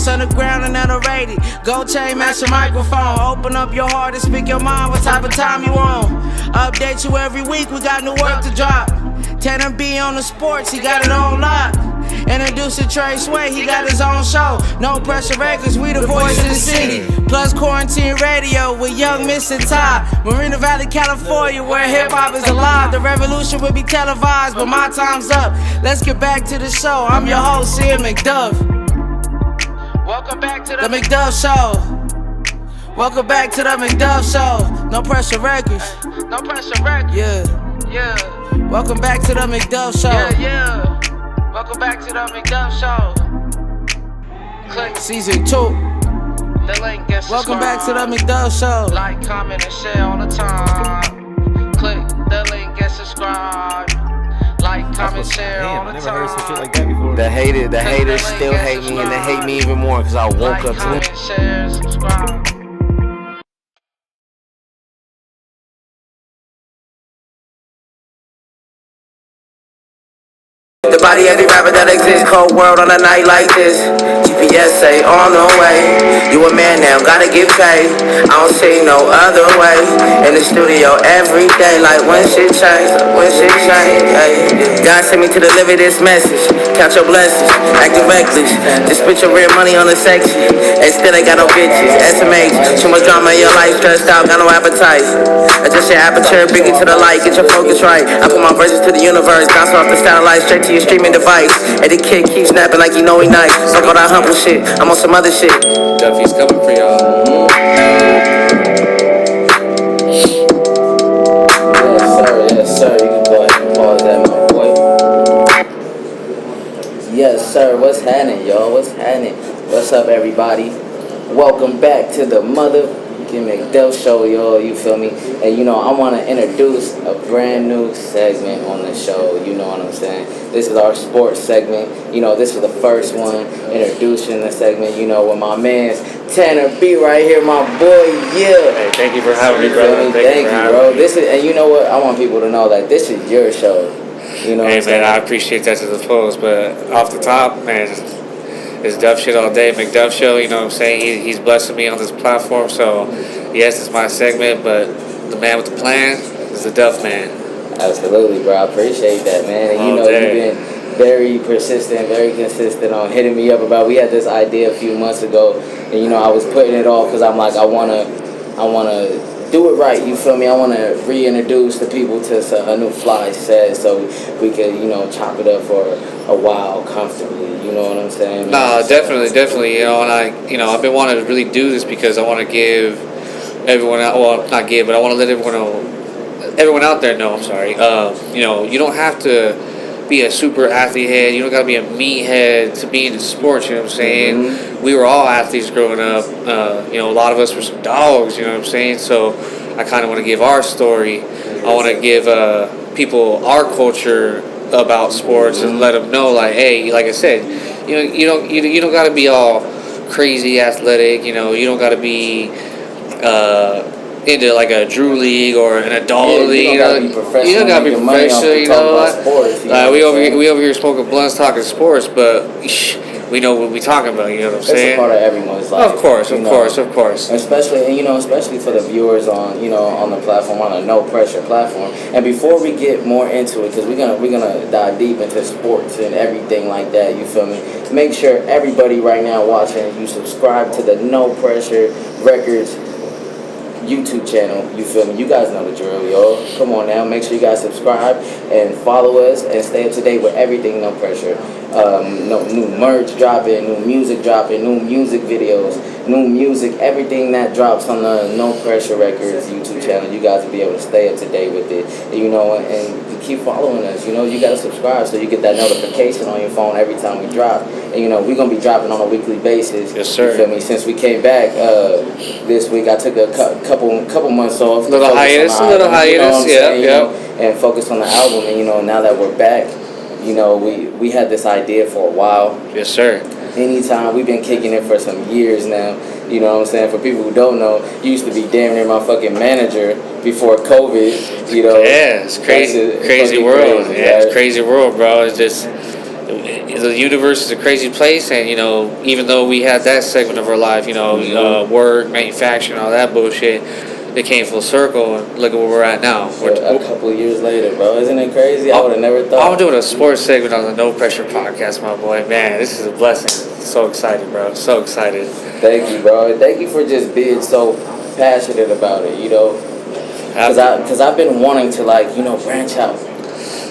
phones underground and underrated. Gold chain, match your microphone. Open up your heart and speak your mind. What type of time you on? Update you every week, we got new work to drop. Tanner B on the sports, he got it on lock. Introducing Trey Sway, he got his own show. No Pressure Records, we the voice of the city. Plus Quarantine Radio with Young Miss and Todd. Marina Valley, California, where hip-hop is alive. The revolution will be televised, but my time's up. Let's get back to the show. I'm your host, Ian Mcduff. Welcome back to the Mcduff Show. Welcome back to the Mcduff Show. No Pressure Records. No Pressure Records. Yeah. Welcome back to the Mcduff Show. Yeah. Welcome back to the Mcduff Show. Click Season 2. The link gets Welcome back to the Mcduff Show. Like, comment, and share all the time. Click the link, get subscribed. Like, comment, share all the time. I never heard some shit like that before. The haters still hate me, and they hate me even more because I woke up to comment, share, subscribe. the body every rapper that exists. Cold world on a night like this. GPS say on the way. You a man now, gotta get paid. I don't see no other way. In the studio every day, like when shit change, hey. God sent me to deliver this message. Count your blessings, acting reckless. Just spit your real money on the section. And still ain't got no bitches. SMH, too much drama in your life, stressed out, got no appetite. Adjust your aperture, bring it to the light, get your focus right. I put my verses to the universe, bounce off the satellite, straight to your streaming device. And the kid keeps snapping like you know he nice. Fuck all that humble shit, I'm on some other shit. Duffy's coming for y'all. Yes sir, you can go ahead and pause that, my boy. Yes sir, what's happening, y'all? What's happening? What's up, everybody? Welcome back to the motherfucking Mcduff Show, y'all. You feel me? And you know, I want to introduce a brand new segment on the show. You know what I'm saying? This is our sports segment. You know, this is the first one introducing the segment. You know, with my man's Tanner B right here, my boy. Yeah. Hey, thank you for having me, brother. Thank you, bro. This is, and you know what? I want people to know that this is your show. You know. Hey, man, I appreciate that to the fullest. But off the top, man, it's Duff shit all day. Mcduff Show, you know what I'm saying? He's blessing me on this platform. So, yes, it's my segment, but the man with the plan is the Duff man. Absolutely, bro. I appreciate that, man. And you know, you've been very persistent, very consistent on hitting me up about. We had this idea a few months ago, and you know, I was putting it off because I'm like, I wanna do it right. You feel me? I wanna reintroduce the people to a new fly set, so we could, you know, chop it up for a while comfortably. You know what I'm saying? No, definitely. You know, and I've been wanting to really do this because I want to give everyone out. Well, not give, but I want to let everyone out there know. I'm sorry. You know, you don't have to be a super athlete head. You don't got to be a meathead to be in sports. You know what I'm saying? Mm-hmm. We were all athletes growing up. You know, a lot of us were some dogs. You know what I'm saying? So I kind of want to give our story. I want to give people our culture about sports and let them know, like, hey, like I said, you don't got to be all crazy athletic. You know, you don't got to be into like a Drew League or an adult league. You don't gotta be professional. You know, we over here smoking blunts, talking sports, but we know what we talking about. You know what I'm saying? It's a part of everyone's life. Of course. Especially for the viewers on the platform, on a no pressure platform. And before we get more into it, because we're gonna dive deep into sports and everything like that. You feel me? Make sure everybody right now watching, you subscribe to the No Pressure Records YouTube channel. You feel me? You guys know the drill, yo. Come on now, make sure you guys subscribe and follow us and stay up to date with everything No Pressure. No new merch dropping, new music dropping, new music videos, new music, everything that drops on the No Pressure Records YouTube channel. You guys will be able to stay up to date with it. You know, and keep following us. You know, you gotta subscribe so you get that notification on your phone every time we drop. And you know, we're gonna be dropping on a weekly basis. Yes, sir. You feel me? Since we came back this week, I took a couple months off. Little hiatus, yeah. And focus on the album. And you know, now that we're back, you know, we had this idea for a while. Yes, sir. Anytime, we've been kicking it for some years now. You know what I'm saying? For people who don't know, you used to be damn near my fucking manager before COVID. You know. Yeah, it's crazy world. Crazy, yeah, right? It's crazy world, bro. It the universe is a crazy place, and even though we had that segment of our life, work, manufacturing, all that bullshit, it came full circle, and look at where we're at now. A couple of years later, bro, isn't it crazy? I would have never thought. I'm doing a sports segment on the No Pressure Podcast, my boy. Man, this is a blessing. So excited, bro. So excited. Thank you, bro. Thank you for just being so passionate about it. Because I've been wanting to branch out.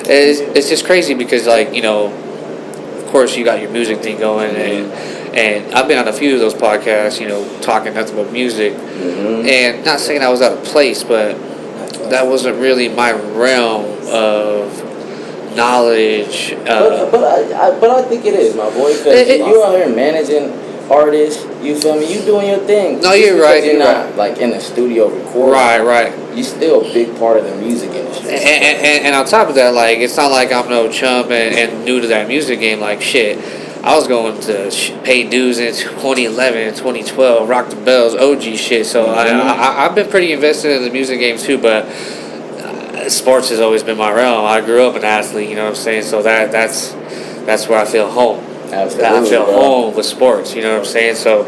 It's just crazy because of course you got your music thing going, and I've been on a few of those podcasts, talking nothing but music, and not saying I was out of place, but that wasn't really my realm of knowledge. But I think it is, my boy, because you out here managing artists, you feel me? You doing your thing. No, you're right. You're not in the studio recording. Right. You're still a big part of the music industry. And on top of that, it's not like I'm no chump and new to that music game. Shit, I was going to pay dues in 2011, 2012, Rock the Bells, OG shit. So I've been pretty invested in the music game too, but sports has always been my realm. I grew up an athlete, you know what I'm saying? So that's where I feel home. Absolutely, I feel home with sports, you know what I'm saying? So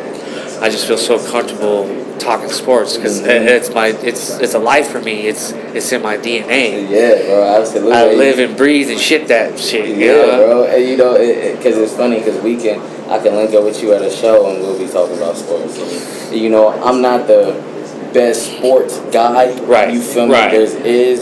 I just feel so comfortable talking sports because it's a life for me. It's in my DNA. Yeah, bro, absolutely. I live and breathe and shit that shit. Yeah, bro. And because it's funny because I can link up with you at a show and we'll be talking about sports. And, I'm not the best sports guy. Right. You feel me? Right.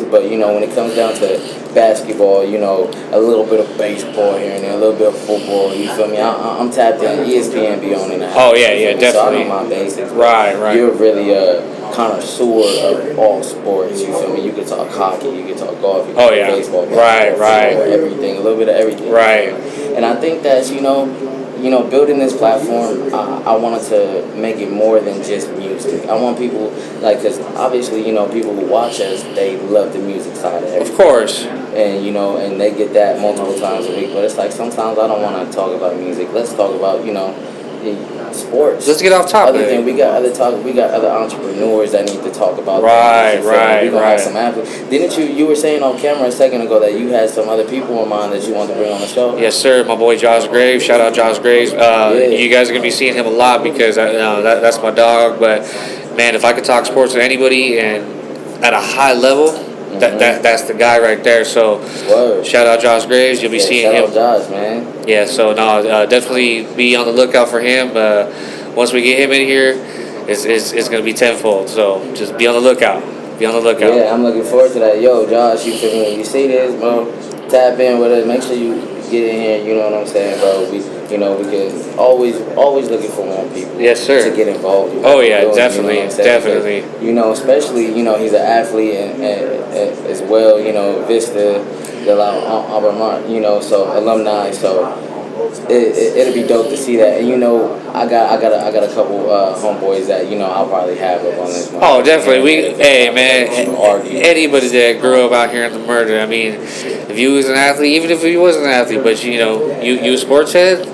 But when it comes down to basketball, a little bit of baseball here and there, a little bit of football, you feel me? I'm tapped in. ESPN be on in the house. Oh, yeah, definitely. So I know my basics. Right. You're really a connoisseur of all sports, you feel me? You can talk hockey, you can talk golf, you can talk baseball, right. Football, everything, a little bit of everything. Right. And I think that's, building this platform, I wanted to make it more than just music. I want people, because obviously, people who watch us, they love the music side of everything. Of course. And, and they get that multiple times a week. But it's sometimes I don't want to talk about music. Let's talk about, sports. Let's get off topic. Other thing, we got other entrepreneurs that need to talk about. Right. We gonna have some athletes. Didn't you were saying on camera a second ago that you had some other people in mind that you wanted to bring on the show? Yes, sir. My boy Josh Graves. Shout out Josh Graves. You guys are gonna be seeing him a lot because that's my dog. But man, if I could talk sports with anybody and at a high level, that's the guy right there. So shout out Josh Graves. You'll be seeing him. Shout out Josh, man. Yeah. So definitely be on the lookout for him. Once we get him in here, it's gonna be tenfold. So just be on the lookout. Yeah, I'm looking forward to that. Yo, Josh, you feel me? When you see this, bro, tap in with us. Make sure you get in here. You know what I'm saying, bro? We can always looking for more people. Yes, sir. To get involved. Oh yeah, definitely. Especially he's an athlete and as well. Vista, de la Albermont. So alumni. So. It'll be dope to see that, and I got a couple homeboys that I'll probably have up on this. Oh, definitely. Anybody that grew up out here in the murder. I mean, if you was an athlete, even if you wasn't an athlete, but you a sports head,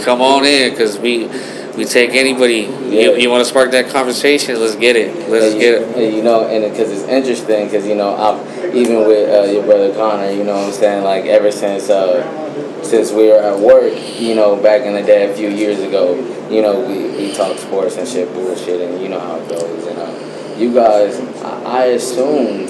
come on in because we take anybody. Yeah. You want to spark that conversation? Let's get it. And because it's interesting because I'm even with your brother Connor. You know what I'm saying? Ever since we were at work, back in the day a few years ago, we talked sports and shit, bullshit, and you know how it goes. You guys, I assumed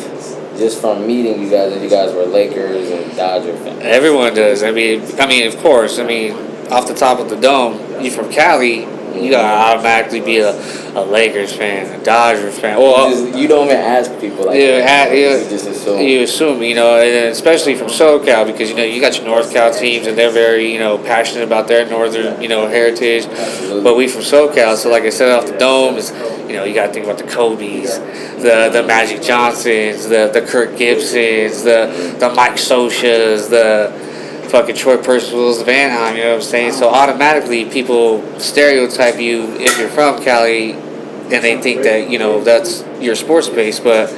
just from meeting you guys that you guys were Lakers and Dodger fans. Everyone does. I mean, of course. Off the top of the dome, you from Cali, you gotta automatically be a Lakers fan, a Dodgers fan. Well, you don't even ask people like that. You just assume. You assume, and especially from SoCal because you got your North Cal teams and they're very passionate about their northern heritage. Absolutely. But we from SoCal, so like I said, off the dome is you got to think about the Kobe's, the Magic Johnsons, the Kirk Gibsons, the Mike Sochas, the fucking Troy Percival's of Anaheim, you know what I'm saying? So automatically people stereotype you if you're from Cali and they think that, that's your sports base. But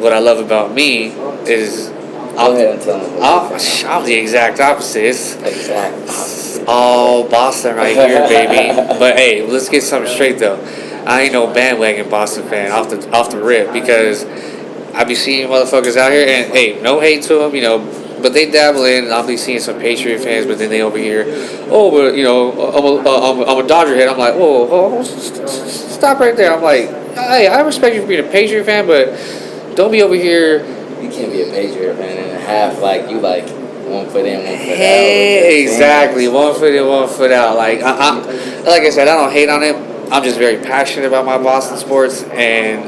what I love about me is Go ahead and tell them. I'm the exact opposite. It's all Boston right here, baby. But hey, let's get something straight though. I ain't no bandwagon Boston fan off the rip because I be seeing motherfuckers out here and hey, no hate to them, But they dabble in. I'll be seeing some Patriot fans, but then they over here, oh, but I'm a Dodger head. I'm like, whoa, stop right there. I'm like, hey, I respect you for being a Patriot fan, but don't be over here. You can't be a Patriot fan and half like you like 1 foot in, 1 foot out. Hey, exactly, 1 foot in, 1 foot out. Like like I said, I don't hate on it. I'm just very passionate about my Boston sports, and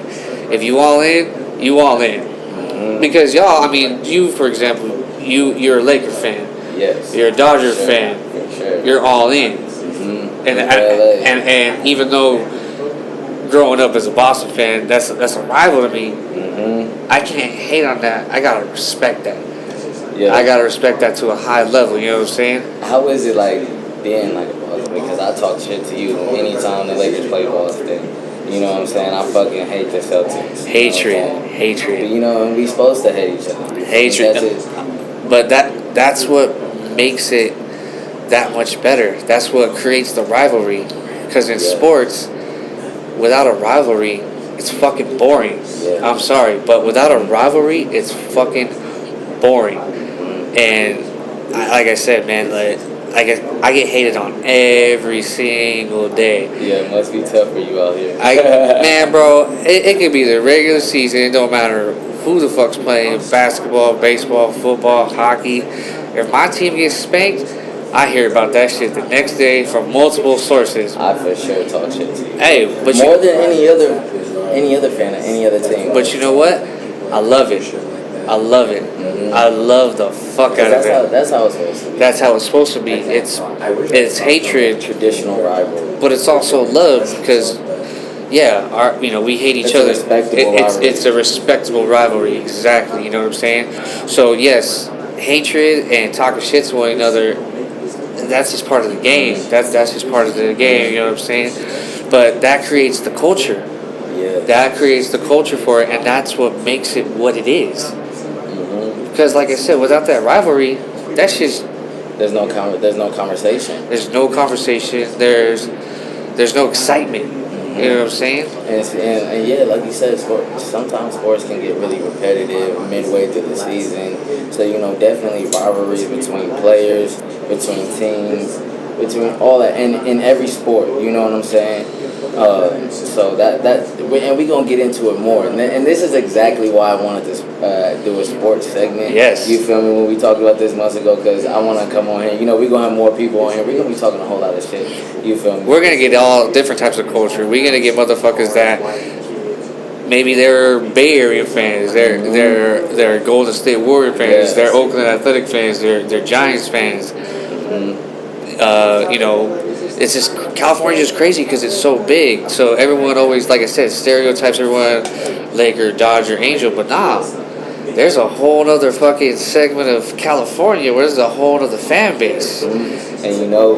if you all in, you all in. Mm-hmm. Because y'all, I mean, you for example, you're a Laker fan. Yes. You're a Dodger fan. For sure. You're all in. Mm-hmm. And even though growing up as a Boston fan, that's a rival to me. Mm-hmm. I can't hate on that. I gotta respect that. Yeah. I gotta respect that to a high level. You know what I'm saying? How is it like being like a Boston? Because I talk shit to you anytime the Lakers play Boston. You know what I'm saying? I fucking hate the Celtics. Hatred. But, you know, and we supposed to hate each other. Hatred. But that's what makes it that much better. That's what creates the rivalry. Because in sports, without a rivalry, it's fucking boring. Yeah. I'm sorry, but without a rivalry, it's fucking boring. And like I said, man, I get hated on every single day. Yeah, it must be tough for you out here. Man, bro, it could be the regular season. It don't matter who the fuck's playing basketball, baseball, football, hockey. If my team gets spanked, I hear about that shit the next day from multiple sources. I for sure talk shit to you. Hey, but more than any other fan of any other team. But you know what? I love it. Mm-hmm. I love the fuck out of it. That's how it's supposed to be. That's how it's supposed to be. It's hatred, traditional rivalry, but it's also love because, we hate each other. It's a respectable rivalry, exactly. You know what I'm saying? So yes, hatred and talking shit to one another. That's just part of the game. That's just part of the game. You know what I'm saying? But that creates the culture. Yeah. That creates the culture for it, and that's what makes it what it is. Because, like I said, without that rivalry, that's just there's no conversation. There's no conversation. There's no excitement. You know what I'm saying? And yeah, like you said, sometimes sports can get really repetitive midway through the season. So definitely rivalries between players, between teams, between all that, and in every sport. You know what I'm saying? So and we're gonna get into it more, and this is exactly why I wanted to do a sports segment. Yes. You feel me? When we talked about this months ago, because I want to come on here. We're gonna have more people on here. We're gonna be talking a whole lot of shit. You feel me? We're gonna get all different types of culture. We're gonna get motherfuckers that maybe they're Bay Area fans, they're Golden State Warrior fans, Yes. they're Oakland Athletic fans, they're Giants fans. It's just California's just crazy because it's so big. So everyone always, like I said, stereotypes everyone Laker, Dodger, Angel, but nah. There's a whole other fucking segment of California where there's a whole other fan base. And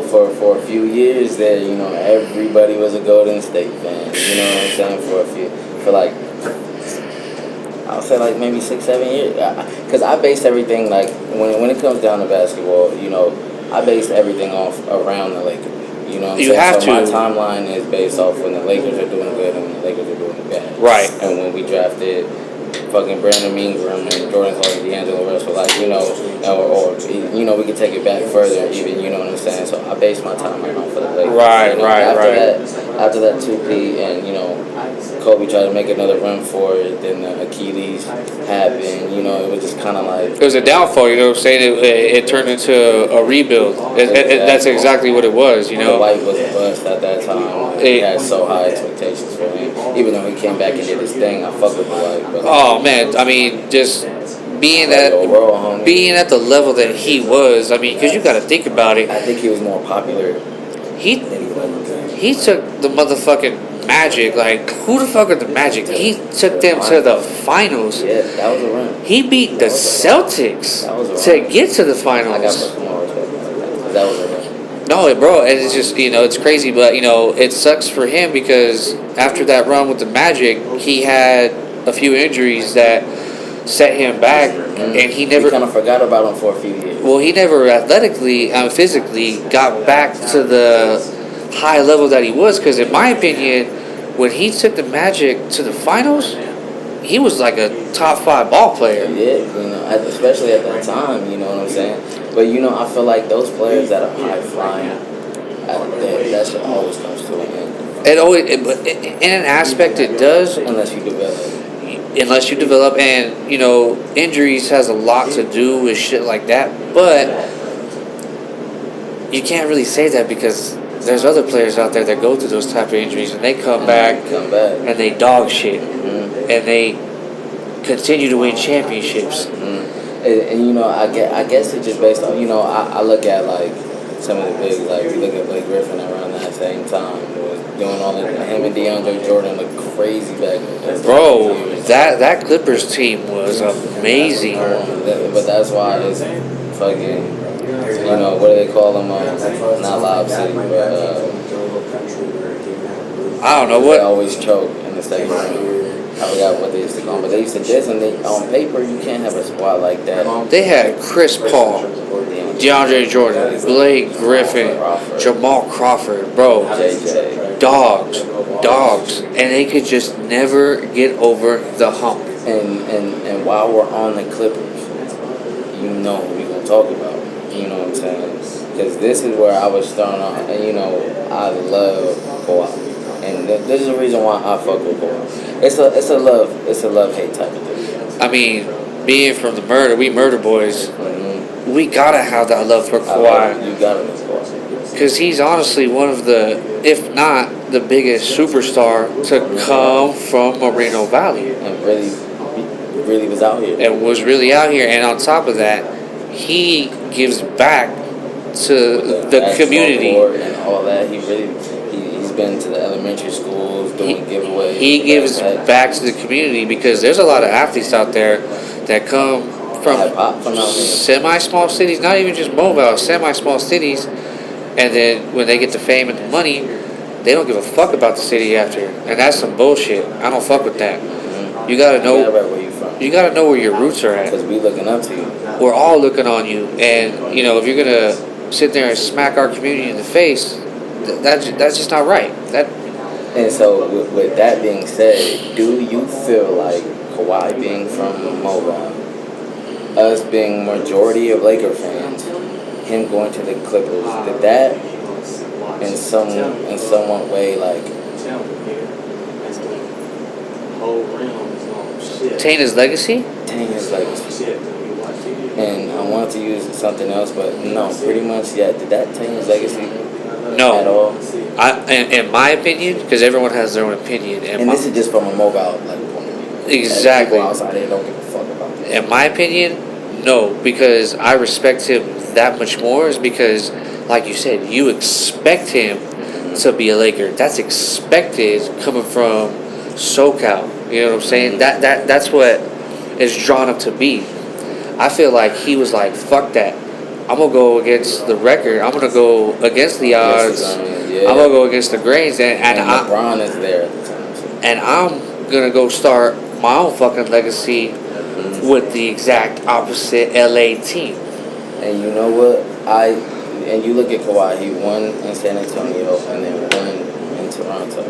for a few years there, everybody was a Golden State fan. You know what I'm saying? I'll say like maybe 6-7 years. Because I based everything like when it comes down to basketball, I based everything off around the Lakers. You know what I'm saying? So my timeline is based off when the Lakers are doing good and when the Lakers are doing bad. Right. And when we drafted fucking Brandon Ingram and Jordan Clarkson, D'Angelo Russell, or we could take it back further even, you know what I'm saying? So I based my timeline off of the Lakers. Right. After that 2P and, Kobe tried to make another run for it, then the Achilles happened, it was just kind of like... It was a downfall, you know what I'm saying? It turned into a rebuild. That's exactly what it was, The White was a bust at that time. He had so high expectations for him. Even though he came back and did his thing, I fuck with the White. But oh, man, I mean, just being at the level that he was, I mean, because you got to think about it. I think he was more popular. He took the motherfucking Magic, like, who the fuck are the Magic? He took them to the finals. Yeah, that was a run. He beat the Celtics to get to the finals. I got more respect for that. That was a run. No, bro, and it's just, it's crazy, but, it sucks for him because after that run with the Magic, he had a few injuries that set him back, and he never... We kind of forgot about him for a few years. Well, he never athletically, physically got back to the high level that he was, because in my opinion, when he took the Magic to the finals, he was like a top 5 ball player. Yeah, you know, especially at that time, you know what I'm saying? But, you know, I feel like those players that are high flying, that shit always comes to an end. It always, but in an aspect, it does. Unless you develop. And, you know, injuries has a lot to do with shit like that. But you can't really say that because there's other players out there that go through those type of injuries and they come back and they dog shit. And they continue to win championships. And you know, I guess it's just based on, you know, I look at like some of the big, like you look at Blake Griffin around that same time, was doing all that. Him and DeAndre Jordan look crazy back then. Bro, that Clippers team was amazing. But that's why it's fucking, you know, what do they call them? Not Lob City, but I don't know they what. always choke in the second round. I forgot what they used to call them, but they used to diss, and on paper you can't have a squad like that. They had Chris Paul, DeAndre Jordan, Blake Griffin, Jamal Crawford, bro. JJ. Dogs, and they could just never get over the hump. And while we're on the Clippers, you know what we're gonna talk about. You know what I'm saying? Because this is where I was starting off, and you know I love Kawhi, and this is the reason why I fuck with Kawhi. It's a love hate type of thing. I mean, being from we murder boys, we gotta have that love for Kawhi. You gotta love Kawhi. Because he's honestly one of the, if not the biggest superstar to come from Moreno Valley. And really was out here. And was really out here. And on top of that, he gives back to the community. And all that. He's been to the elementary schools doing giveaways. He gives back to the community because there's a lot of athletes out there that come from semi-small cities, not even just mobile, semi-small cities. And then when they get the fame and the money, they don't give a fuck about the city after. And that's some bullshit. I don't fuck with that. You gotta know where you from. You gotta know where your roots are at. Because we looking up to you. We're all looking on you. And, you know, if you're gonna sit there and smack our community in the face, that's just not right. And so with that being said, do you feel like Kawhi being from Mobile, us being majority of Laker fans, him going to the Clippers, did that in some way like taint his legacy? Taint his legacy. And I wanted to use something else, but no, pretty much, yeah. Did that taint his legacy? No. At all? In my opinion, because everyone has their own opinion. And this is just from a mobile point of view. Exactly. People outside there don't give a fuck about this. In my opinion, no, because I respect him that much more is because, like you said, you expect him to be a Laker. That's expected coming from SoCal. You know what I'm saying? That's what is drawn up to be. I feel like he was like, fuck that. I'm going to go against the record. I'm going to go against the odds. Yeah. I'm going to go against the grains. And LeBron is there at the time. So. And I'm going to go start my own fucking legacy with the exact opposite LA team. And you know what? And you look at Kawhi, he won in San Antonio and then won in Toronto.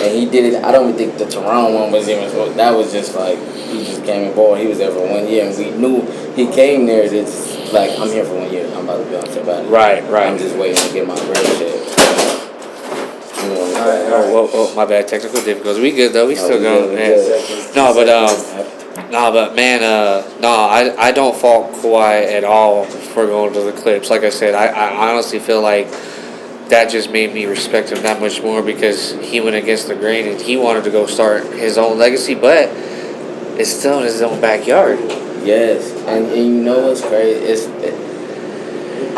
And he did it. I don't even think the Toronto one was even. That was just like he just came and ball. He was there for 1 year, and we knew he came there. It's like I'm here for 1 year. I'm about to be on somebody. Right. I'm just waiting to get my real shit. Oh, my bad. Technical difficulties. We good though. We still going, man. I don't fault Kawhi at all for going to the Clips. Like I said, I honestly feel like that just made me respect him that much more because he went against the grain and he wanted to go start his own legacy, but it's still in his own backyard. Yes, and you know what's crazy?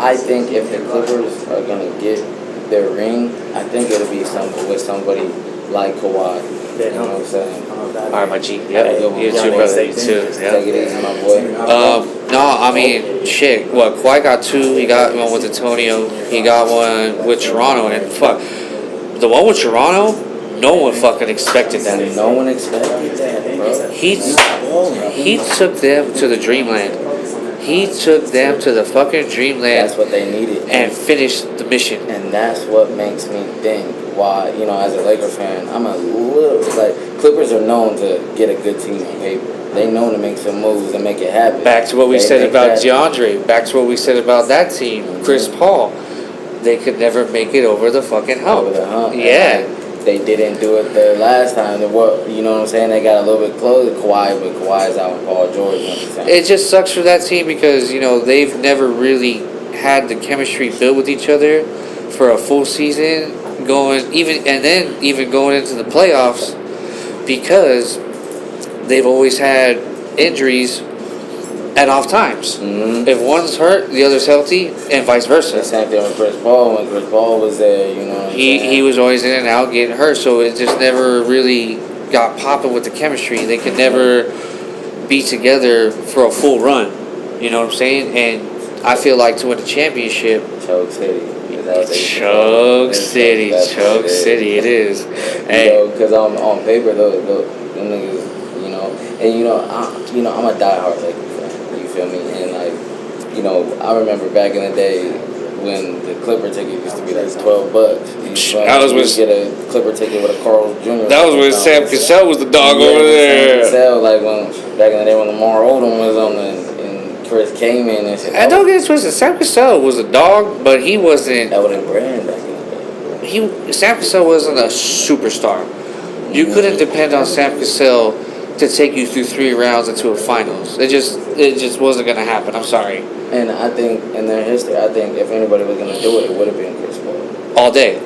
I think if the Clippers are gonna get their ring, I think it'll be with somebody like Kawhi. You know what I'm saying? All right, my G. Yep. You too, brother. You too. Take it easy, my boy. No, I mean, shit. What? Kawhi got 2. He got one with Antonio. He got one with Toronto. And fuck, the one with Toronto, no one fucking expected that. No one expected that, bro. He took them to the dreamland. He took them to the fucking dreamland. That's what they needed. And finished the mission. And that's what makes me think why, as a Lakers fan, I'm a little, like, Clippers are known to get a good team on paper. They known to make some moves and make it happen. Back to what we said about DeAndre. Back to what we said about that team. Chris Paul. They could never make it over the fucking hump. Over the hump. Yeah. They didn't do it the last time. You know what I'm saying? They got a little bit closer. Kawhi, but Kawhi's out with Paul George. It just sucks for that team because, they've never really had the chemistry built with each other for a full season going going into the playoffs because they've always had injuries at off times. Mm-hmm. If one's hurt, the other's healthy, and vice versa. The same thing with Chris Paul. When Chris Paul was there, he was always in and out getting hurt, so it just never really got popping with the chemistry. They could never be together for a full run. You know what I'm saying? And I feel like to win a championship, Choke City. Choke City, it is. Hey, because on paper, those niggas, and I'm a diehard Lakers fan. You feel me? And like, I remember back in the day when the Clipper ticket used to be like $12. That was when you get a Clipper ticket with a Carl Jr. That was when Sam Cassell was the dog over there. Sam Cassell, like when back in the day when Lamar Odom was on Chris came in and shit. I don't get it twisted. Sam Cassell was a dog, but he wasn't. That was a brand back in the day. Sam Cassell wasn't a superstar. You couldn't depend on Sam Cassell to take you through 3 rounds into a finals. It just wasn't gonna happen. I'm sorry. And I think in their history, if anybody was gonna do it, it would have been Chris Paul. All day.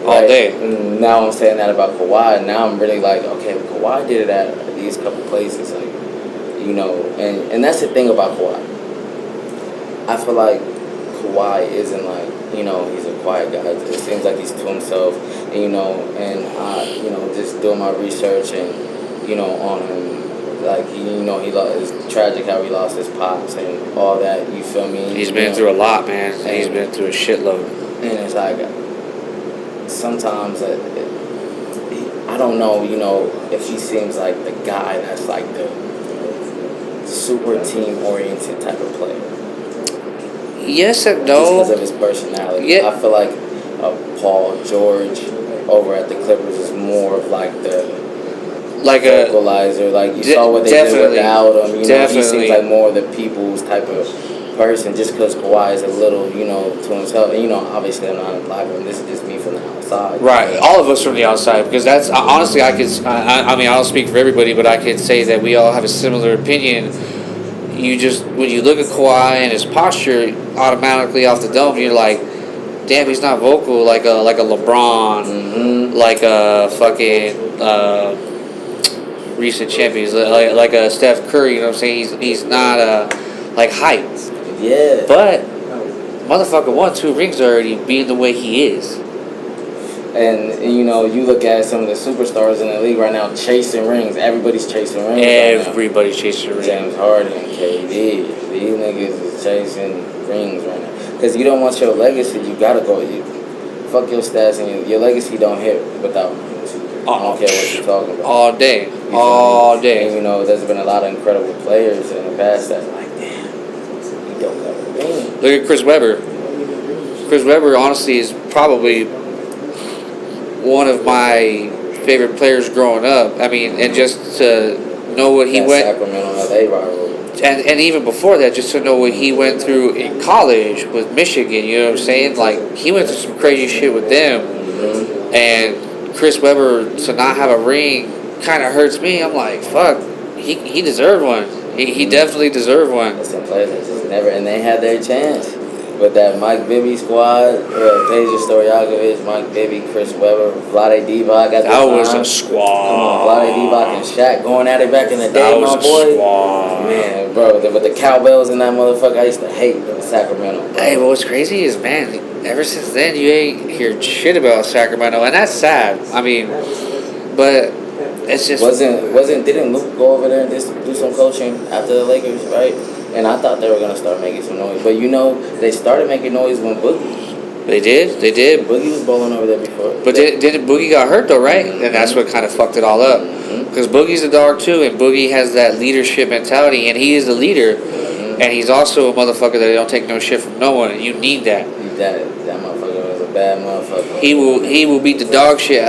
And now I'm saying that about Kawhi. Now I'm really like, okay, Kawhi did it at these couple places, like, and that's the thing about Kawhi. I feel like Kawhi isn't like, he's a quiet guy. It seems like he's to himself, and just doing my research and, on him, like, he lost, it's tragic how he lost his pops and all that, you feel me? He's been through a lot, man. He's been through a shitload. And it's like, sometimes I don't know, if he seems like the guy that's like the super team-oriented type of player. Yes and no. Just because of his personality. Yeah. I feel like Paul George over at the Clippers is more of like the vocalizer. Like you saw what they did without him. He seems like more of the people's type of person. Just because Kawhi is a little, to himself. And obviously I'm not a black one. This is just me from the outside. Right. All of us from the outside. Because that's honestly, I don't speak for everybody, but I could say that we all have a similar opinion. When you look at Kawhi and his posture, automatically off the dome, you're like, damn, he's not vocal like a LeBron, like a fucking recent champions, like a Steph Curry. You know what I'm saying? He's not like hype. Yeah. But motherfucker won 2 rings already, being the way he is. And you look at some of the superstars in the league right now chasing rings. Everybody's chasing rings. Everybody's chasing rings. James Harden, KD, these niggas is chasing rings right now. Because you don't want your legacy. You gotta go. Fuck your stats and your legacy don't hit without rings. I don't care what you're talking about. All day. And there's been a lot of incredible players in the past that's like, damn, you don't got a ring. Look at Chris Webber. Chris Webber, honestly, is probably one of my favorite players growing up. I mean, and just to know what he went. Sacramento LA rivalry. And even before that, just to know what he went through in college with Michigan, you know what I'm saying? Like, he went through some crazy shit with them. Mm-hmm. And Chris Webber, to not have a ring, kind of hurts me. I'm like, fuck, he deserved one. He definitely deserved one. There's some players that just never, and they had their chance. With that Mike Bibby squad, Peja Stojakovic, Mike Bibby, Chris Webber, Vlade Divac. That was a squad. Come on, Vlade Divac and Shaq going at it back in the day, my boy. Squad. Man, bro, with the cowbells and that motherfucker, I used to hate Sacramento. Bro. Hey, but what's crazy is, man, ever since then, you ain't heard shit about Sacramento, and that's sad. I mean, but it's just... Didn't Luke go over there and just do some coaching after the Lakers, right? And I thought they were going to start making some noise. But they started making noise when Boogie. They did. Boogie was balling over there before. But didn't Boogie got hurt though, right? Mm-hmm. And that's what kind of fucked it all up. Because Boogie's a dog too, and Boogie has that leadership mentality, and he is the leader. Mm-hmm. And he's also a motherfucker that don't take no shit from no one, and you need that. That motherfucker was a bad motherfucker. He will beat the dog shit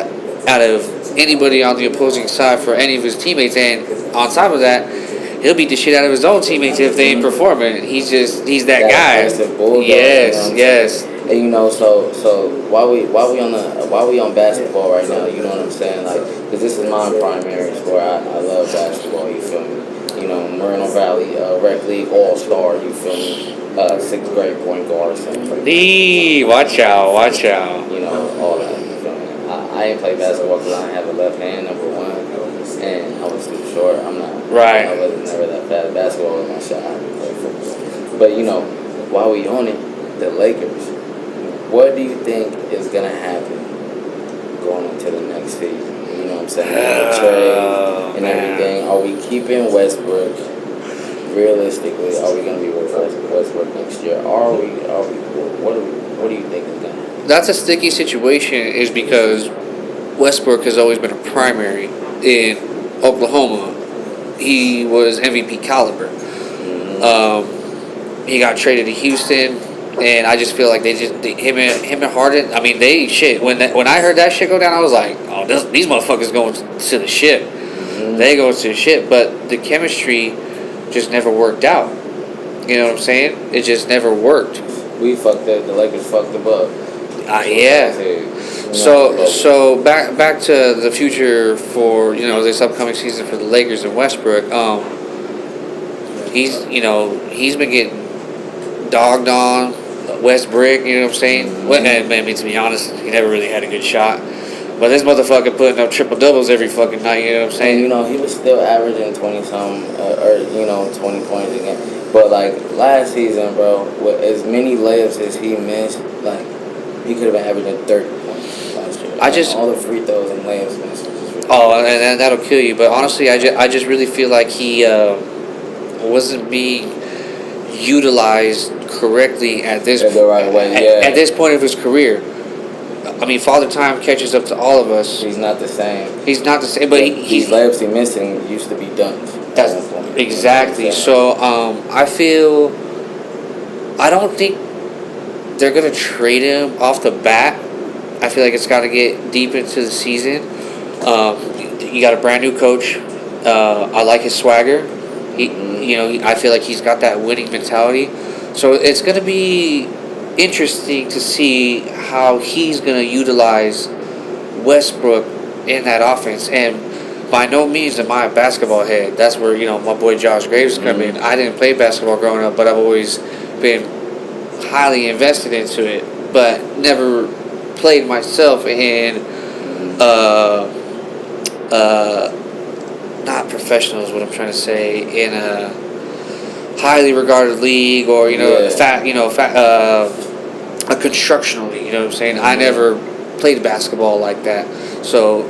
out of anybody on the opposing side for any of his teammates, and on top of that, he'll beat the shit out of his own teammates if they ain't performing. He's that guy. Yes. And so while we on basketball right now, you know what I'm saying? Like, because this is my primary sport. I love basketball. You feel me? Moreno Valley Rec League All-Star. You feel me? 6th grade point guard. Watch out. All that. You feel me? I ain't play basketball because I didn't have a left hand, number one, and I was too short. I'm not. Right. I was never that fast. Basketball was my shot. I didn't play football. But while we on it, the Lakers. What do you think is gonna happen going into the next season? You know what I'm saying? The trade and everything. Are we keeping Westbrook? Realistically, are we gonna be with Westbrook next year? What do you think is gonna happen? That's a sticky situation, is because Westbrook has always been a primary in Oklahoma. He was MVP caliber. He got traded to Houston. And I just feel like him and Harden. I mean, when I heard that shit go down, I was like, oh, these motherfuckers going to the ship. They go to the ship, but the chemistry just never worked out. You know what I'm saying? It just never worked. We fucked up. The Lakers fucked them up. Yeah. So back to the future for this upcoming season for the Lakers and Westbrook. He's been getting dogged on. Westbrook, you know what I'm saying? Well, I mean, to be honest, he never really had a good shot. But this motherfucker putting up triple doubles every fucking night, you know what I'm saying? And, he was still averaging 20-something, 20 points a game. But, like, last season, bro, with as many layups as he missed, like, he could have been averaging 30 points last year. All the free throws and layups missed. And that'll kill you. But honestly, I just really feel like he wasn't being utilized correctly at this the right way, at this point of his career. I mean, Father Time catches up to all of us. He's not the same. But these layups he missing used to be dunks. That's exactly. So I don't think they're gonna trade him off the bat. I feel like it's got to get deep into the season. You got a brand new coach. I like his swagger. I feel like he's got that winning mentality. So it's going to be interesting to see how he's going to utilize Westbrook in that offense. And by no means am I a basketball head. That's where, my boy Josh Graves come in. I didn't play basketball growing up, but I've always been highly invested into it, but never played myself in not professional is what I'm trying to say, in a highly regarded league, or a constructional league. You know what I'm saying? I never played basketball like that, so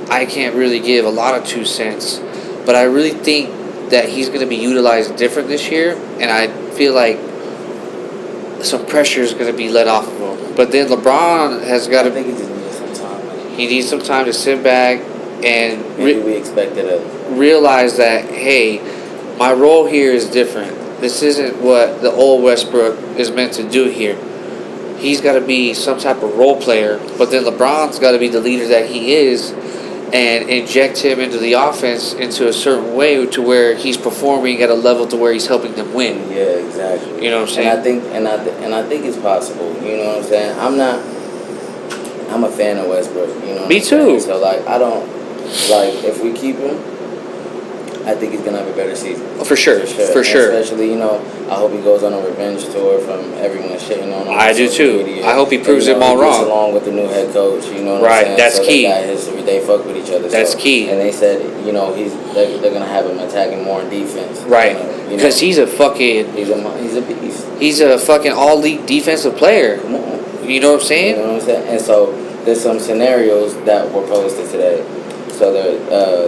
I can't really give a lot of 2 cents. But I really think that he's going to be utilized different this year, and I feel like some pressure is going to be let off of him. But then LeBron has got to. I think he just needs some time. He needs some time to sit back and we expected it. Realize that, hey, my role here is different. This isn't what the old Westbrook is meant to do here. He's got to be some type of role player, but then LeBron's got to be the leader that he is and inject him into the offense into a certain way to where he's performing at a level to where he's helping them win. Yeah, exactly. You know what I'm saying? And I think it's possible. You know what I'm saying? I'm a fan of Westbrook. You know. Me too. So if we keep him, I think he's gonna have a better season. For sure. Especially, I hope he goes on a revenge tour from everyone shitting on him. I do too. Media. I hope he proves them all wrong. Along with the new head coach, you know what I'm saying? That's key. They fuck with each other. That's key. And they said, they're gonna have him attacking more in defense. Right. Because he's a fucking. He's a beast. He's a fucking all-league defensive player. Come on. You know what I'm saying? You know what I'm saying? And so there's some scenarios that were posted today. So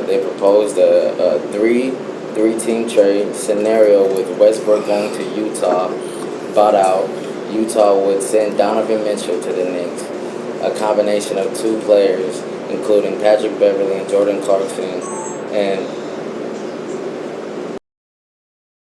they proposed a three-team trade scenario with Westbrook going to Utah, bought out. Utah would send Donovan Mitchell to the Knicks. A combination of 2 players, including Patrick Beverly and Jordan Clarkson, and